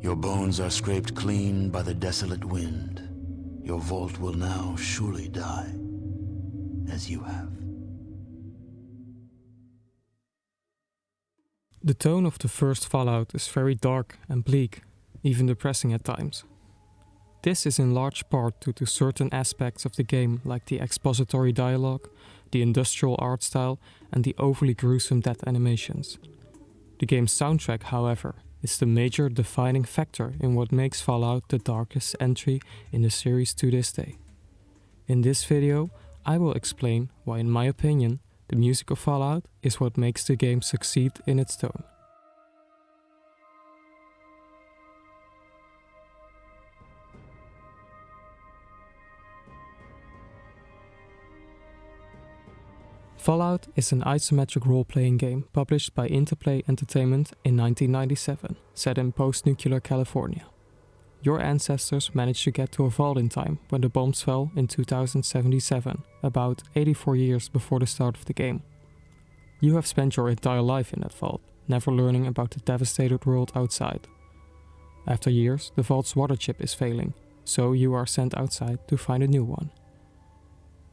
Your bones are scraped clean by the desolate wind. Your vault will now surely die, as you have. The tone of the first Fallout is very dark and bleak, even depressing at times. This is in large part due to certain aspects of the game like the expository dialogue, the industrial art style and the overly gruesome death animations. The game's soundtrack, however, is the major defining factor in what makes Fallout the darkest entry in the series to this day. In this video, I will explain why, in my opinion, the music of Fallout is what makes the game succeed in its tone. Fallout is an isometric role-playing game published by Interplay Entertainment in 1997, set in post-nuclear California. Your ancestors managed to get to a vault in time when the bombs fell in 2077, about 84 years before the start of the game. You have spent your entire life in that vault, never learning about the devastated world outside. After years, the vault's water chip is failing, so you are sent outside to find a new one.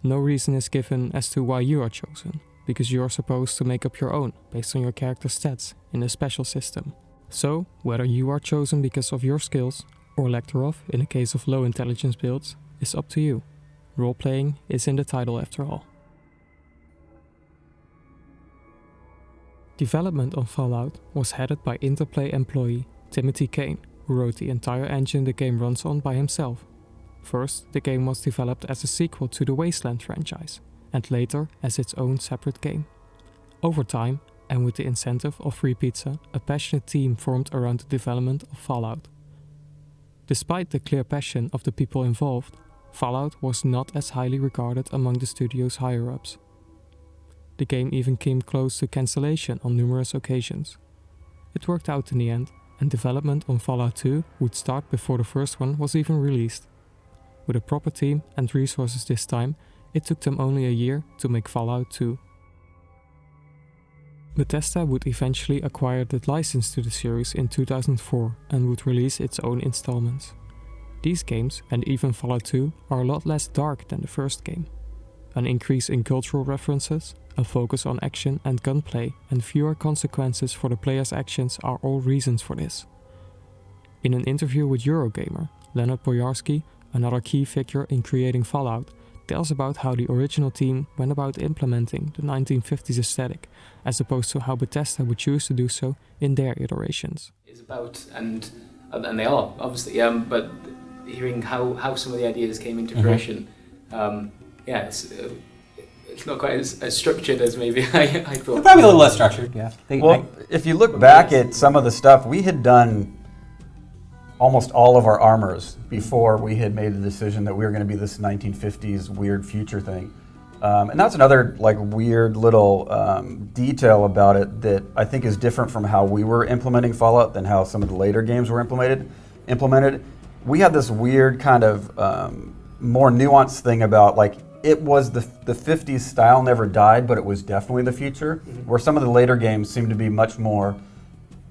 No reason is given as to why you are chosen, because you are supposed to make up your own based on your character's stats in a special system. So, whether you are chosen because of your skills, or lack thereof in the case of low intelligence builds, is up to you. Role-playing is in the title after all. Development on Fallout was headed by Interplay employee Timothy Kane, who wrote the entire engine the game runs on by himself. First, the game was developed as a sequel to the Wasteland franchise, and later as its own separate game. Over time, and with the incentive of free pizza, a passionate team formed around the development of Fallout. Despite the clear passion of the people involved, Fallout was not as highly regarded among the studio's higher-ups. The game even came close to cancellation on numerous occasions. It worked out in the end, and development on Fallout 2 would start before the first one was even released. With a proper team and resources this time, it took them only a year to make Fallout 2. Bethesda would eventually acquire the license to the series in 2004 and would release its own installments. These games, and even Fallout 2, are a lot less dark than the first game. An increase in cultural references, a focus on action and gunplay, and fewer consequences for the player's actions are all reasons for this. In an interview with Eurogamer, Leonard Boyarsky, another key figure in creating Fallout, tells about how the original team went about implementing the 1950s aesthetic, as opposed to how Bethesda would choose to do so in their iterations. It's about, and they are, obviously, but hearing how some of the ideas came into fruition, it's not quite as structured as maybe I thought. Probably a little less structured, yeah. If you look back at some of the stuff, we had done almost all of our armors before we had made the decision that we were going to be this 1950s weird future thing. And that's another weird little detail about it that I think is different from how we were implementing Fallout than how some of the later games were implemented. We had this weird kind of more nuanced thing about it was the 50s style never died, but it was definitely the future, where some of the later games seem to be much more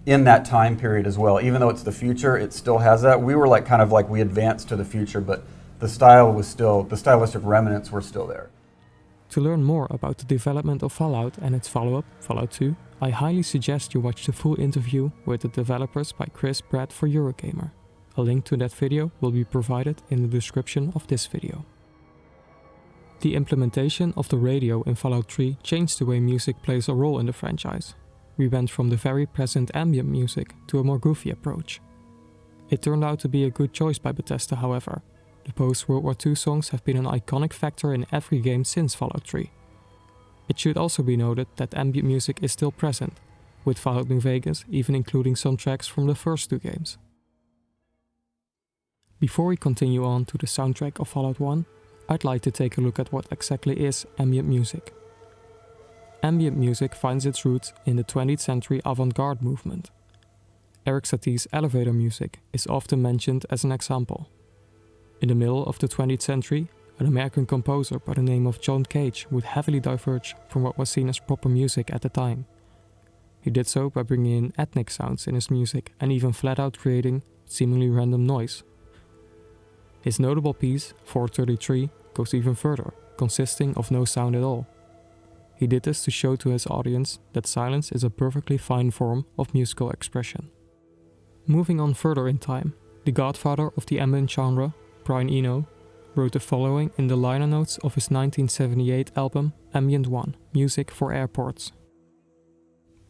in that time period as well. Even though it's the future, it still has that. We were we advanced to the future, but the stylistic remnants were still there. To learn more about the development of Fallout and its follow-up, Fallout 2, I highly suggest you watch the full interview with the developers by Chris Pratt for Eurogamer. A link to that video will be provided in the description of this video. The implementation of the radio in Fallout 3 changed the way music plays a role in the franchise. We went from the very present ambient music to a more goofy approach. It turned out to be a good choice by Bethesda, however. The post-World War II songs have been an iconic factor in every game since Fallout 3. It should also be noted that ambient music is still present, with Fallout New Vegas even including some tracks from the first two games. Before we continue on to the soundtrack of Fallout 1, I'd like to take a look at what exactly is ambient music. Ambient music finds its roots in the 20th century avant-garde movement. Eric Satie's elevator music is often mentioned as an example. In the middle of the 20th century, an American composer by the name of John Cage would heavily diverge from what was seen as proper music at the time. He did so by bringing in ethnic sounds in his music and even flat out creating seemingly random noise. His notable piece, 433, goes even further, consisting of no sound at all. He did this to show to his audience that silence is a perfectly fine form of musical expression. Moving on further in time, the godfather of the ambient genre, Brian Eno, wrote the following in the liner notes of his 1978 album Ambient 1, Music for Airports.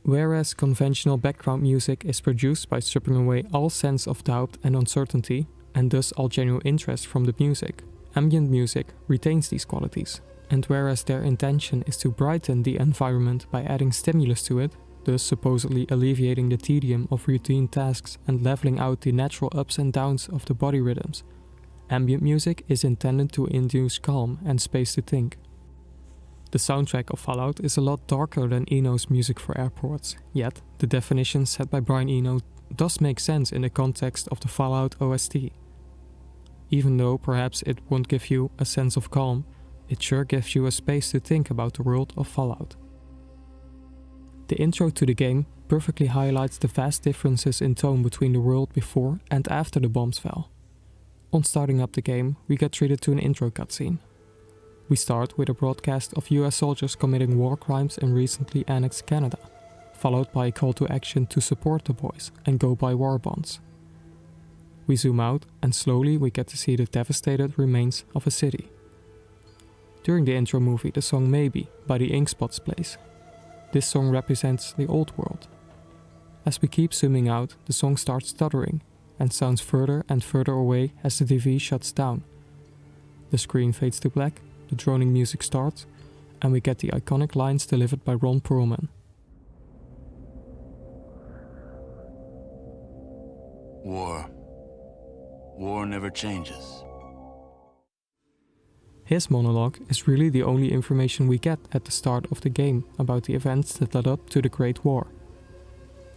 Whereas conventional background music is produced by stripping away all sense of doubt and uncertainty, and thus all genuine interest from the music, ambient music retains these qualities. And whereas their intention is to brighten the environment by adding stimulus to it, thus supposedly alleviating the tedium of routine tasks and leveling out the natural ups and downs of the body rhythms, ambient music is intended to induce calm and space to think. The soundtrack of Fallout is a lot darker than Eno's Music for Airports, yet the definition set by Brian Eno does make sense in the context of the Fallout OST. Even though perhaps it won't give you a sense of calm, it sure gives you a space to think about the world of Fallout. The intro to the game perfectly highlights the vast differences in tone between the world before and after the bombs fell. On starting up the game, we get treated to an intro cutscene. We start with a broadcast of US soldiers committing war crimes in recently annexed Canada, followed by a call to action to support the boys and go buy war bonds. We zoom out and slowly we get to see the devastated remains of a city. During the intro movie, the song Maybe by the Inkspots plays. This song represents the old world. As we keep zooming out, the song starts stuttering and sounds further and further away as the TV shuts down. The screen fades to black, the droning music starts, and we get the iconic lines delivered by Ron Perlman. War never changes. His monologue is really the only information we get at the start of the game about the events that led up to the Great War.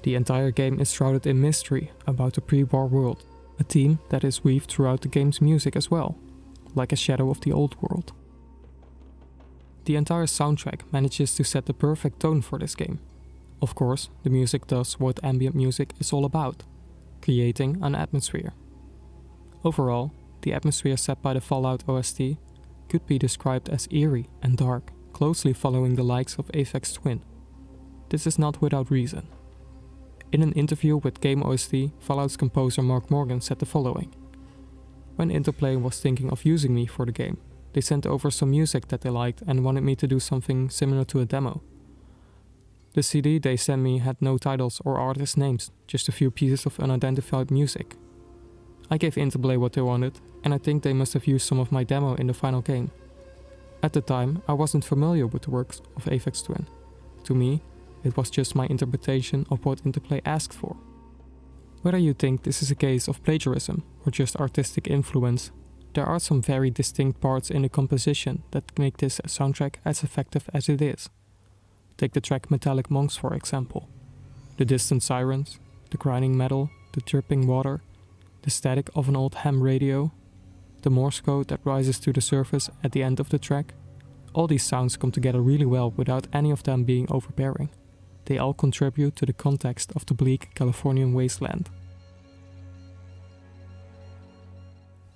The entire game is shrouded in mystery about the pre-war world, a theme that is weaved throughout the game's music as well, like a shadow of the old world. The entire soundtrack manages to set the perfect tone for this game. Of course, the music does what ambient music is all about, creating an atmosphere. Overall, the atmosphere set by the Fallout OST could be described as eerie and dark, closely following the likes of Aphex Twin. This is not without reason. In an interview with Game OST, Fallout's composer Mark Morgan said the following: "When Interplay was thinking of using me for the game, they sent over some music that they liked and wanted me to do something similar to a demo. The CD they sent me had no titles or artist names, just a few pieces of unidentified music. I gave Interplay what they wanted, and I think they must have used some of my demo in the final game. At the time, I wasn't familiar with the works of Aphex Twin. To me, it was just my interpretation of what Interplay asked for." Whether you think this is a case of plagiarism or just artistic influence, there are some very distinct parts in the composition that make this soundtrack as effective as it is. Take the track Metallic Monks for example. The distant sirens, the grinding metal, the dripping water, the static of an old ham radio, the Morse code that rises to the surface at the end of the track. All these sounds come together really well without any of them being overbearing. They all contribute to the context of the bleak Californian wasteland.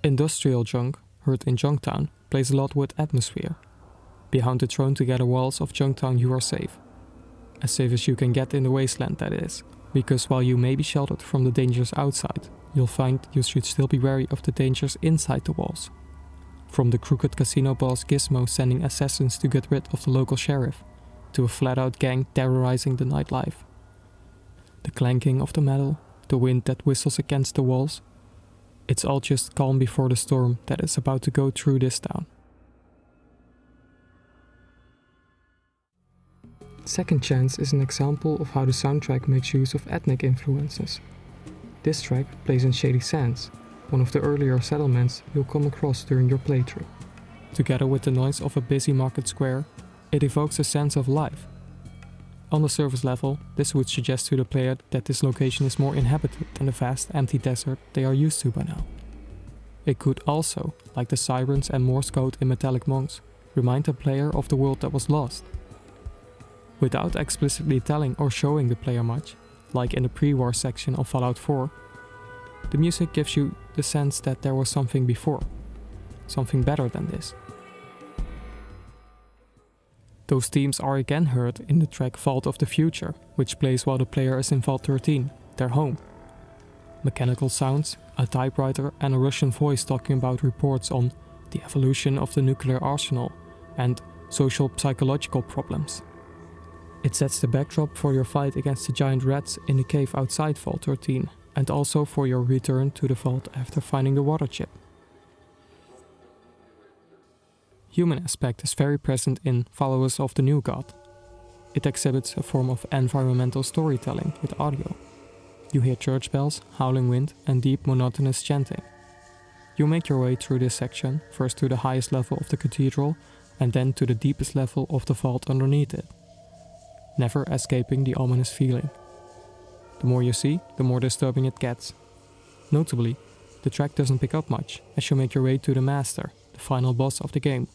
Industrial junk, heard in Junktown, plays a lot with atmosphere. Behind the thrown-together walls of Junktown you are safe. As safe as you can get in the wasteland, that is. Because while you may be sheltered from the dangers outside, you'll find you should still be wary of the dangers inside the walls. From the crooked casino boss Gizmo sending assassins to get rid of the local sheriff, to a flat-out gang terrorizing the nightlife. The clanking of the metal, the wind that whistles against the walls, it's all just calm before the storm that is about to go through this town. Second Chance is an example of how the soundtrack makes use of ethnic influences. This track plays in Shady Sands, one of the earlier settlements you'll come across during your playthrough. Together with the noise of a busy market square, it evokes a sense of life. On the surface level, this would suggest to the player that this location is more inhabited than the vast empty desert they are used to by now. It could also, like the sirens and Morse code in Metallic Monks, remind the player of the world that was lost. Without explicitly telling or showing the player much, like in the pre-war section of Fallout 4, The music gives you the sense that there was something before, something better than this. Those themes are again heard in the track Vault of the Future, which plays while the player is in Vault 13, their home. Mechanical sounds, a typewriter and a Russian voice talking about reports on the evolution of the nuclear arsenal and social psychological problems. It sets the backdrop for your fight against the giant rats in the cave outside Vault 13, and also for your return to the vault after finding the water chip. Human aspect is very present in Followers of the New God. It exhibits a form of environmental storytelling with audio. You hear church bells, howling wind and deep monotonous chanting. You make your way through this section, first to the highest level of the cathedral and then to the deepest level of the vault underneath it, never escaping the ominous feeling. The more you see, the more disturbing it gets. Notably, the track doesn't pick up much as you make your way to the Master, the final boss of the game.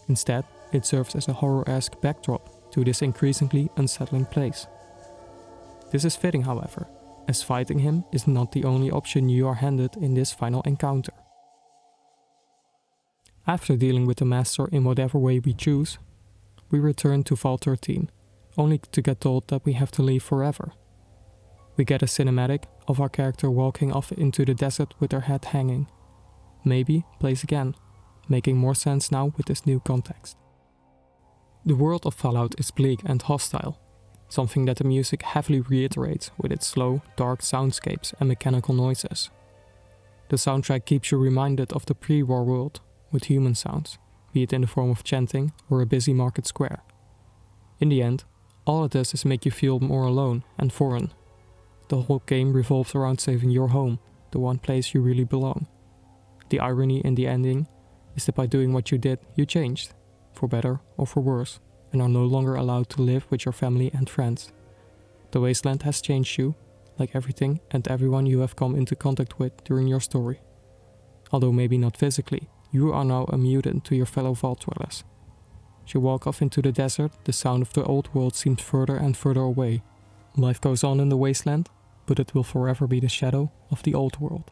Instead, it serves as a horror-esque backdrop to this increasingly unsettling place. This is fitting, however, as fighting him is not the only option you are handed in this final encounter. After dealing with the Master in whatever way we choose, we return to Vault 13, only to get told that we have to leave forever. We get a cinematic of our character walking off into the desert with her head hanging. Maybe plays again, making more sense now with this new context. The world of Fallout is bleak and hostile, something that the music heavily reiterates with its slow, dark soundscapes and mechanical noises. The soundtrack keeps you reminded of the pre-war world, with human sounds, be it in the form of chanting or a busy market square. In the end, all it does is make you feel more alone and foreign. The whole game revolves around saving your home, the one place you really belong. The irony in the ending is that by doing what you did, you changed, for better or for worse, and are no longer allowed to live with your family and friends. The wasteland has changed you, like everything and everyone you have come into contact with during your story. Although maybe not physically, you are now a mutant to your fellow vault dwellers. As you walk off into the desert, the sound of the old world seems further and further away. Life goes on in the wasteland, but it will forever be the shadow of the old world.